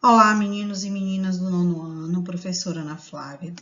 Olá, meninos e meninas do nono ano, professora Ana Flávia.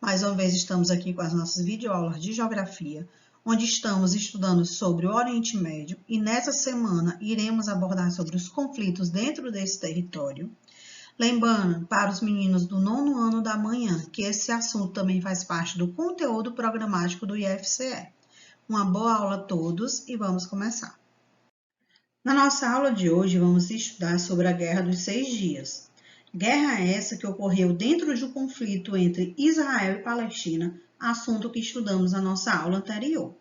Mais uma vez estamos aqui com as nossas videoaulas de Geografia, onde estamos estudando sobre o Oriente Médio e nessa semana iremos abordar sobre os conflitos dentro desse território. Lembrando para os meninos do nono ano da manhã que esse assunto também faz parte do conteúdo programático do IFCE. Uma boa aula a todos e vamos começar. Na nossa aula de hoje vamos estudar sobre a Guerra dos 6 Dias. Guerra essa que ocorreu dentro de um conflito entre Israel e Palestina, assunto que estudamos na nossa aula anterior.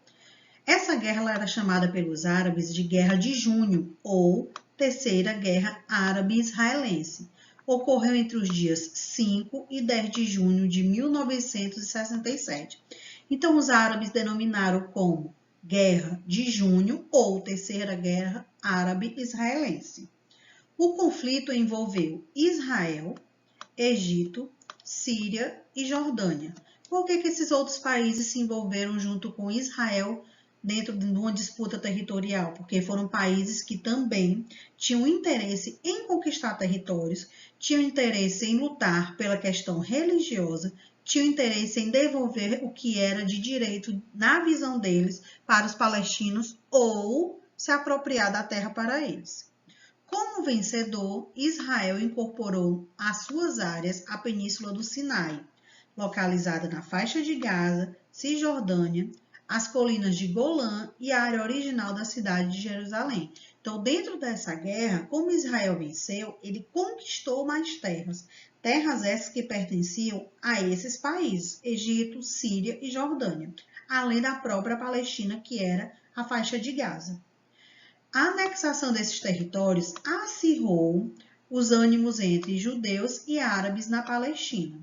Essa guerra era chamada pelos árabes de Guerra de Junho ou Terceira Guerra Árabe-Israelense. Ocorreu entre os dias 5 e 10 de junho de 1967. Então, os árabes denominaram como Guerra de Junho ou Terceira Guerra Árabe-Israelense. O conflito envolveu Israel, Egito, Síria e Jordânia. Por que esses outros países se envolveram junto com Israel dentro de uma disputa territorial? Porque foram países que também tinham interesse em conquistar territórios, tinham interesse em lutar pela questão religiosa, tinham interesse em devolver o que era de direito, na visão deles, para os palestinos ou se apropriar da terra para eles. Como vencedor, Israel incorporou às suas áreas a Península do Sinai, localizada na faixa de Gaza, Cisjordânia, as colinas de Golã e a área original da cidade de Jerusalém. Então, dentro dessa guerra, como Israel venceu, ele conquistou mais terras. Terras essas que pertenciam a esses países, Egito, Síria e Jordânia, além da própria Palestina, que era a faixa de Gaza. A anexação desses territórios acirrou os ânimos entre judeus e árabes na Palestina.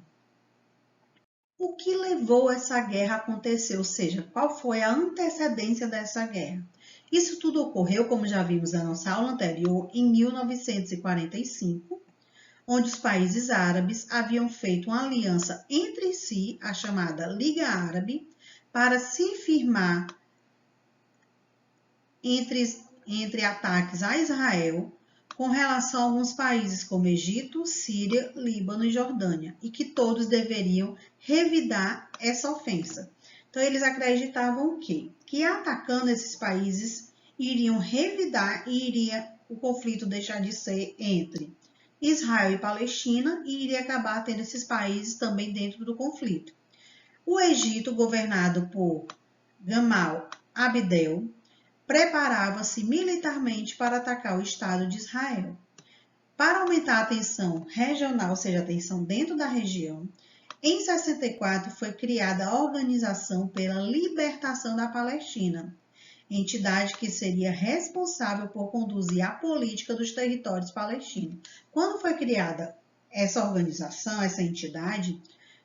O que levou essa guerra a acontecer, ou seja, qual foi a antecedência dessa guerra? Isso tudo ocorreu, como já vimos na nossa aula anterior, em 1945, onde os países árabes haviam feito uma aliança entre si, a chamada Liga Árabe, para se firmar entre ataques a Israel com relação a alguns países como Egito, Síria, Líbano e Jordânia, e que todos deveriam revidar essa ofensa. Então, eles acreditavam o quê? Que atacando esses países iriam revidar e iria o conflito deixar de ser entre Israel e Palestina e iria acabar tendo esses países também dentro do conflito. O Egito, governado por Gamal Abdel, preparava-se militarmente para atacar o Estado de Israel. Para aumentar a tensão regional, ou seja, a tensão dentro da região, em 64 foi criada a Organização pela Libertação da Palestina, entidade que seria responsável por conduzir a política dos territórios palestinos. Quando foi criada essa organização, essa entidade,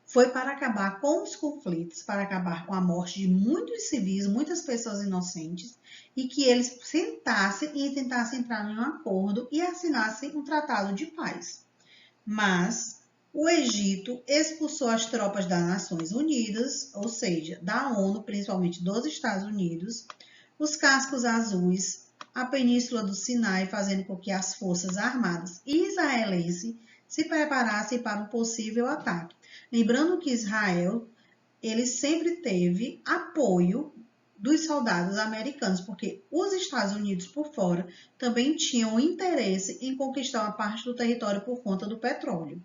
foi para acabar com os conflitos, para acabar com a morte de muitos civis, muitas pessoas inocentes, e que eles sentassem e tentassem entrar em um acordo e assinassem um tratado de paz. Mas o Egito expulsou as tropas das Nações Unidas, ou seja, da ONU, principalmente dos Estados Unidos, os cascos azuis, a Península do Sinai, fazendo com que as forças armadas israelenses se preparassem para um possível ataque. Lembrando que Israel, ele sempre teve apoio dos soldados americanos, porque os Estados Unidos por fora também tinham interesse em conquistar uma parte do território por conta do petróleo.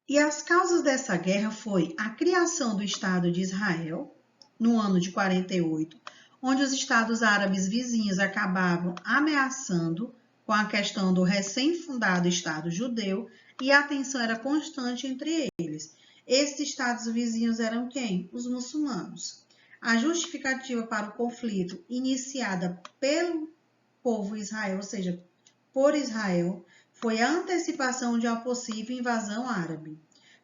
E as causas dessa guerra foi a criação do Estado de Israel, no ano de 48, onde os estados árabes vizinhos acabavam ameaçando com a questão do recém-fundado Estado judeu, e a tensão era constante entre eles. Esses estados vizinhos eram quem? Os muçulmanos. A justificativa para o conflito, iniciada pelo povo Israel, ou seja, por Israel, foi a antecipação de uma possível invasão árabe.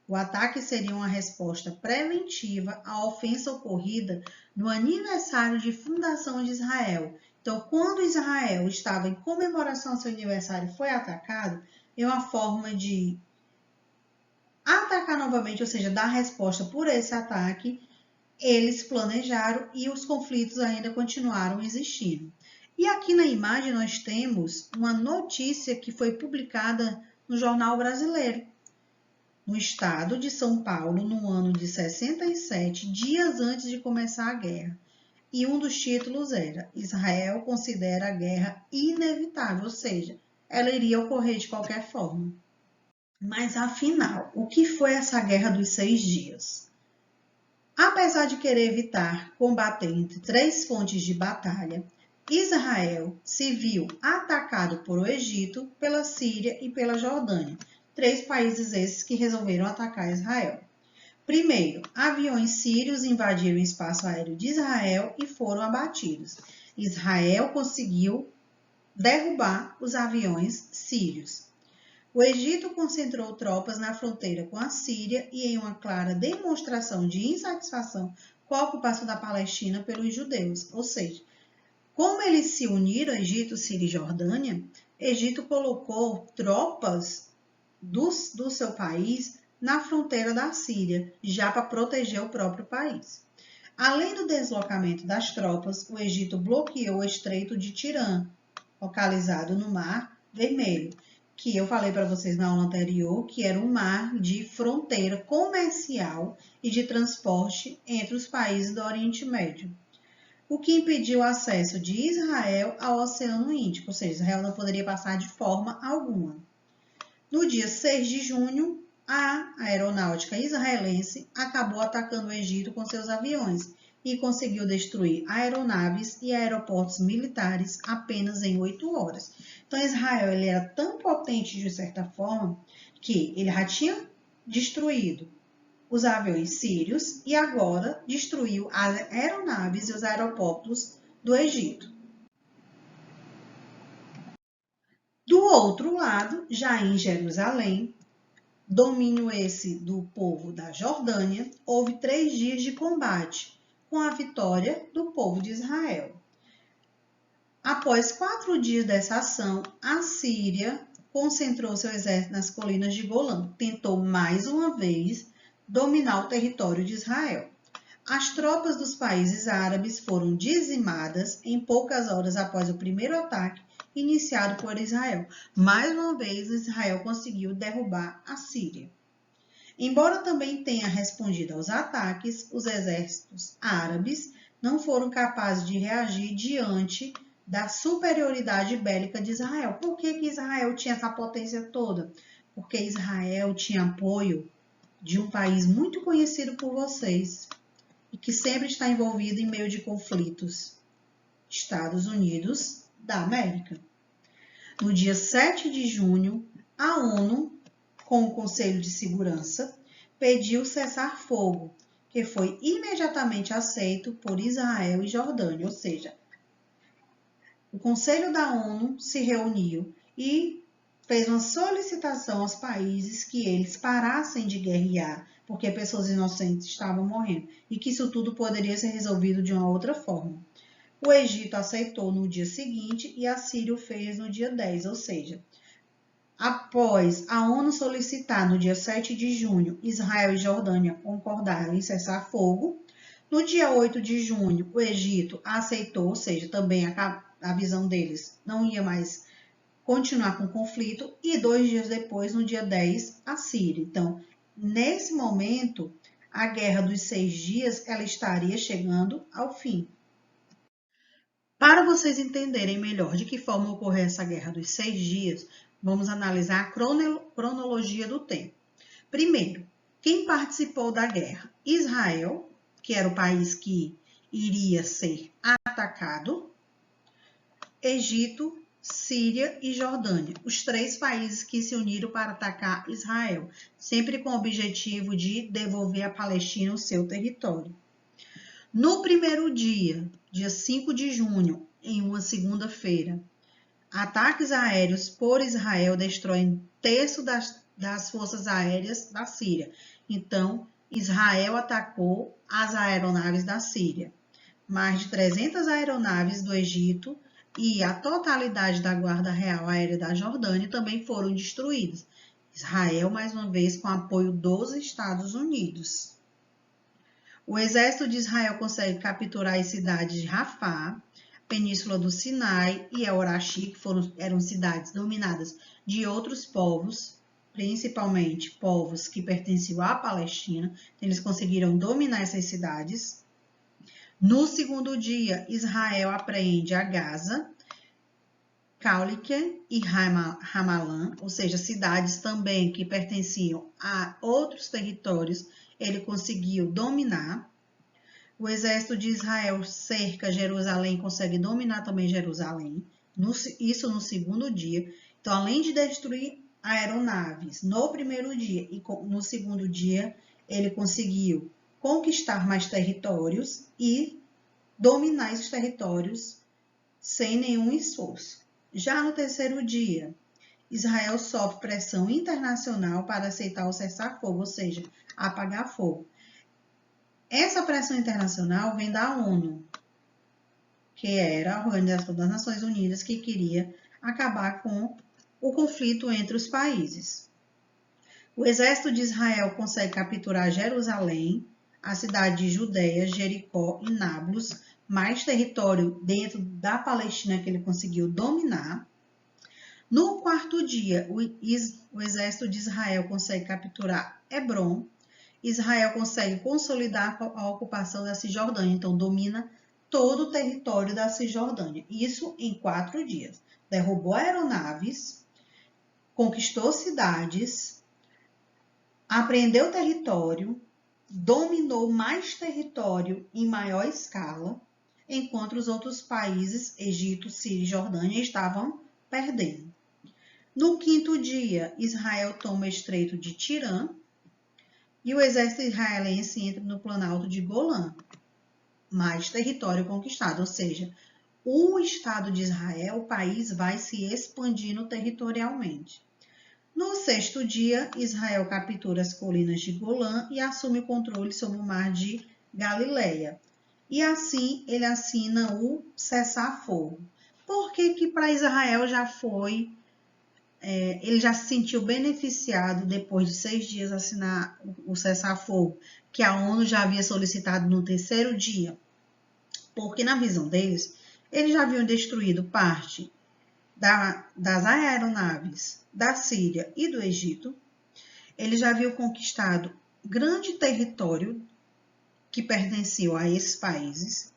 O ataque seria uma resposta preventiva à ofensa ocorrida no aniversário de fundação de Israel. Então, quando Israel estava em comemoração ao seu aniversário e foi atacado, é uma forma de atacar novamente, ou seja, dar resposta por esse ataque. Eles planejaram e os conflitos ainda continuaram existindo. E aqui na imagem nós temos uma notícia que foi publicada no Jornal Brasileiro, no estado de São Paulo, no ano de 67, dias antes de começar a guerra. E um dos títulos era: Israel considera a guerra inevitável, ou seja, ela iria ocorrer de qualquer forma. Mas afinal, o que foi essa Guerra dos 6 Dias? Apesar de querer evitar combater entre 3 fontes de batalha, Israel se viu atacado por o Egito, pela Síria e pela Jordânia, 3 países esses que resolveram atacar Israel. Primeiro, aviões sírios invadiram o espaço aéreo de Israel e foram abatidos. Israel conseguiu derrubar os aviões sírios. O Egito concentrou tropas na fronteira com a Síria e em uma clara demonstração de insatisfação com a ocupação da Palestina pelos judeus. Ou seja, como eles se uniram, Egito, Síria e Jordânia, Egito colocou tropas do seu país na fronteira da Síria, já para proteger o próprio país. Além do deslocamento das tropas, o Egito bloqueou o Estreito de Tirã, localizado no Mar Vermelho, que eu falei para vocês na aula anterior, que era um mar de fronteira comercial e de transporte entre os países do Oriente Médio, o que impediu o acesso de Israel ao Oceano Índico, ou seja, Israel não poderia passar de forma alguma. No dia 6 de junho, a aeronáutica israelense acabou atacando o Egito com seus aviões e conseguiu destruir aeronaves e aeroportos militares apenas em 8 horas. Então, Israel ele era tão potente, de certa forma, que ele já tinha destruído os aviões sírios e agora destruiu as aeronaves e os aeroportos do Egito. Do outro lado, já em Jerusalém, domínio esse do povo da Jordânia, houve 3 dias de combate, com a vitória do povo de Israel. Após 4 dias dessa ação, a Síria concentrou seu exército nas colinas de Golã, tentou mais uma vez dominar o território de Israel. As tropas dos países árabes foram dizimadas em poucas horas após o primeiro ataque iniciado por Israel. Mais uma vez, Israel conseguiu derrubar a Síria. Embora também tenha respondido aos ataques, os exércitos árabes não foram capazes de reagir diante da superioridade bélica de Israel. Por que Israel tinha essa potência toda? Porque Israel tinha apoio de um país muito conhecido por vocês e que sempre está envolvido em meio de conflitos: Estados Unidos da América. No dia 7 de junho, a ONU, com o Conselho de Segurança, pediu cessar-fogo, que foi imediatamente aceito por Israel e Jordânia, ou seja, o Conselho da ONU se reuniu e fez uma solicitação aos países que eles parassem de guerrear, porque pessoas inocentes estavam morrendo, e que isso tudo poderia ser resolvido de uma outra forma. O Egito aceitou no dia seguinte e a Síria o fez no dia 10, ou seja, após a ONU solicitar no dia 7 de junho, Israel e Jordânia concordaram em cessar fogo. No dia 8 de junho, o Egito aceitou, ou seja, também a visão deles não ia mais continuar com o conflito, e 2 dias depois, no dia 10, a Síria. Então, nesse momento, a Guerra dos 6 Dias ela estaria chegando ao fim. Para vocês entenderem melhor de que forma ocorreu essa Guerra dos 6 Dias, vamos analisar a cronologia do tempo. Primeiro, quem participou da guerra? Israel, que era o país que iria ser atacado, Egito, Síria e Jordânia, os 3 países que se uniram para atacar Israel, sempre com o objetivo de devolver à Palestina o seu território. No primeiro dia, dia 5 de junho, em uma segunda-feira, ataques aéreos por Israel destroem 1/3 das forças aéreas da Síria. Então, Israel atacou as aeronaves da Síria. Mais de 300 aeronaves do Egito e a totalidade da Guarda Real Aérea da Jordânia também foram destruídas. Israel, mais uma vez, com apoio dos Estados Unidos. O exército de Israel consegue capturar as cidades de Rafah, Península do Sinai e El-Arashi, que eram cidades dominadas de outros povos, principalmente povos que pertenciam à Palestina. Eles conseguiram dominar essas cidades. No segundo dia, Israel apreende a Gaza, Caulique e Ramalã, ou seja, cidades também que pertenciam a outros territórios, ele conseguiu dominar. O exército de Israel cerca Jerusalém, consegue dominar também Jerusalém, isso no segundo dia. Então, além de destruir aeronaves no primeiro dia e no segundo dia, ele conseguiu conquistar mais territórios e dominar esses territórios sem nenhum esforço. Já no terceiro dia, Israel sofre pressão internacional para aceitar o cessar-fogo, ou seja, apagar fogo. Essa pressão internacional vem da ONU, que era a Organização das Nações Unidas, que queria acabar com o conflito entre os países. O exército de Israel consegue capturar Jerusalém, a cidade de Judeia, Jericó e Nablus, mais território dentro da Palestina que ele conseguiu dominar. No quarto dia, o exército de Israel consegue capturar Hebron. Israel consegue consolidar a ocupação da Cisjordânia, então domina todo o território da Cisjordânia. Isso em 4 dias. Derrubou aeronaves, conquistou cidades, apreendeu território, dominou mais território em maior escala, enquanto os outros países, Egito, Síria e Jordânia, estavam perdendo. No quinto dia, Israel toma o Estreito de Tirã e o exército israelense entra no Planalto de Golã, mais território conquistado, ou seja, o Estado de Israel, o país, vai se expandindo territorialmente. No sexto dia, Israel captura as colinas de Golã e assume o controle sobre o mar de Galileia. E assim ele assina o cessar-fogo. Por que para Israel já foi, ele já se sentiu beneficiado depois de 6 dias assinar o cessar-fogo, que a ONU já havia solicitado no terceiro dia? Porque na visão deles, eles já haviam destruído parte das aeronaves da Síria e do Egito. Eles já haviam conquistado grande território que pertenciam a esses países.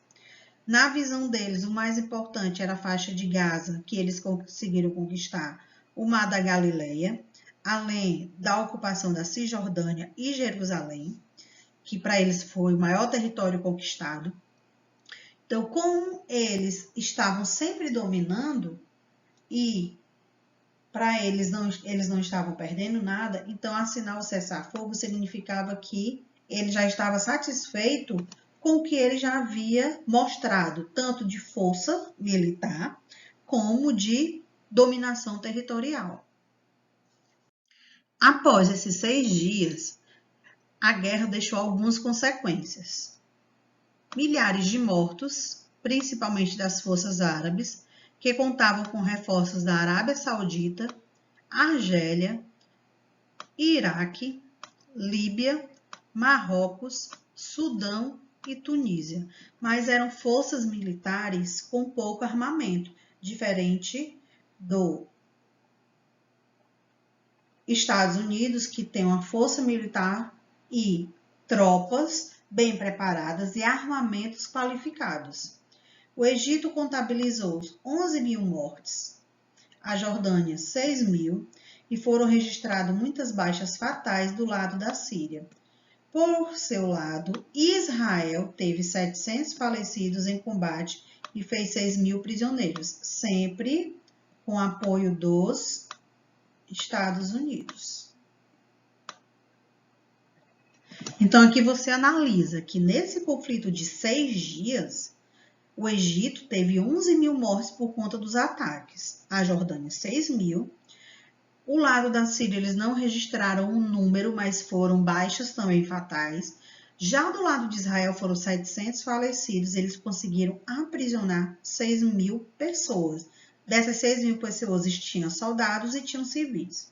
Na visão deles, o mais importante era a faixa de Gaza, que eles conseguiram conquistar, o Mar da Galileia, além da ocupação da Cisjordânia e Jerusalém, que para eles foi o maior território conquistado. Então, como eles estavam sempre dominando e para eles não estavam perdendo nada, então assinar o cessar-fogo significava que ele já estava satisfeito com o que ele já havia mostrado, tanto de força militar como de dominação territorial. Após esses 6 dias, a guerra deixou algumas consequências. Milhares de mortos, principalmente das forças árabes, que contavam com reforços da Arábia Saudita, Argélia, Iraque, Líbia, Marrocos, Sudão e Tunísia, mas eram forças militares com pouco armamento, diferente do Estados Unidos, que tem uma força militar e tropas bem preparadas e armamentos qualificados. O Egito contabilizou 11.000 mortes, a Jordânia 6.000 e foram registradas muitas baixas fatais do lado da Síria. Por seu lado, Israel teve 700 falecidos em combate e fez 6.000 prisioneiros, sempre com apoio dos Estados Unidos. Então, aqui você analisa que nesse conflito de 6 dias, o Egito teve 11.000 mortes por conta dos ataques, a Jordânia 6.000. O lado da Síria, eles não registraram um número, mas foram baixas também fatais. Já do lado de Israel foram 700 falecidos, eles conseguiram aprisionar 6.000 pessoas. Dessas 6.000 pessoas tinham soldados e tinham civis.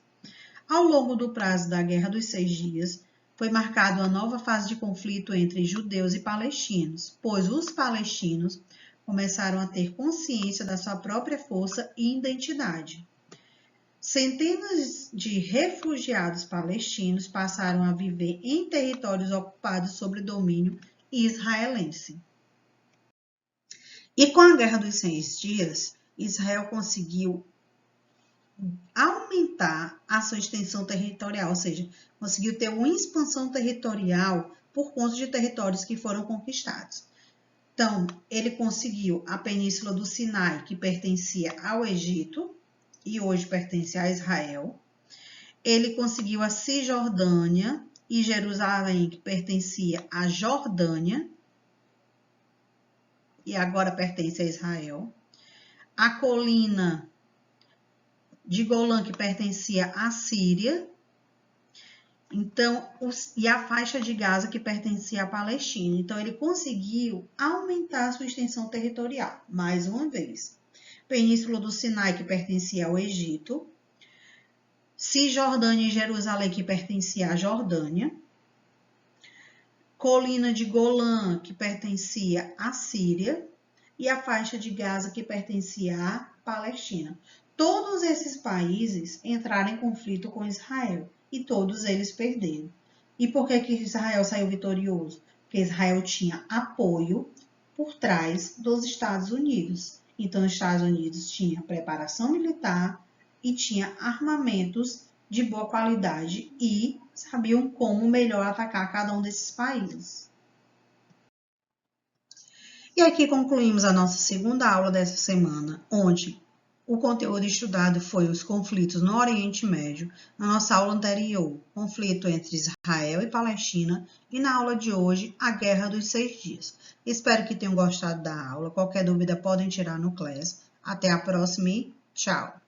Ao longo do prazo da Guerra dos 6 Dias, foi marcada uma nova fase de conflito entre judeus e palestinos, pois os palestinos começaram a ter consciência da sua própria força e identidade. Centenas de refugiados palestinos passaram a viver em territórios ocupados sob domínio israelense. E com a Guerra dos 6 Dias, Israel conseguiu aumentar a sua extensão territorial, ou seja, conseguiu ter uma expansão territorial por conta de territórios que foram conquistados. Então, ele conseguiu a Península do Sinai, que pertencia ao Egito e hoje pertence a Israel. Ele conseguiu a Cisjordânia e Jerusalém, que pertencia à Jordânia e agora pertence a Israel. A colina de Golã, que pertencia à Síria. Então, e a faixa de Gaza, que pertencia à Palestina. Então, ele conseguiu aumentar a sua extensão territorial, mais uma vez. Península do Sinai, que pertencia ao Egito. Cisjordânia e Jerusalém, que pertencia à Jordânia. Colina de Golã, que pertencia à Síria. E a faixa de Gaza, que pertencia à Palestina. Todos esses países entraram em conflito com Israel. E todos eles perderam. E por que Israel saiu vitorioso? Porque Israel tinha apoio por trás dos Estados Unidos. Então, os Estados Unidos tinham preparação militar e tinha armamentos de boa qualidade e sabiam como melhor atacar cada um desses países. E aqui concluímos a nossa segunda aula dessa semana, onde o conteúdo estudado foi os conflitos no Oriente Médio, na nossa aula anterior, conflito entre Israel e Palestina, e na aula de hoje, a Guerra dos 6 Dias. Espero que tenham gostado da aula. Qualquer dúvida podem tirar no Class. Até a próxima e tchau!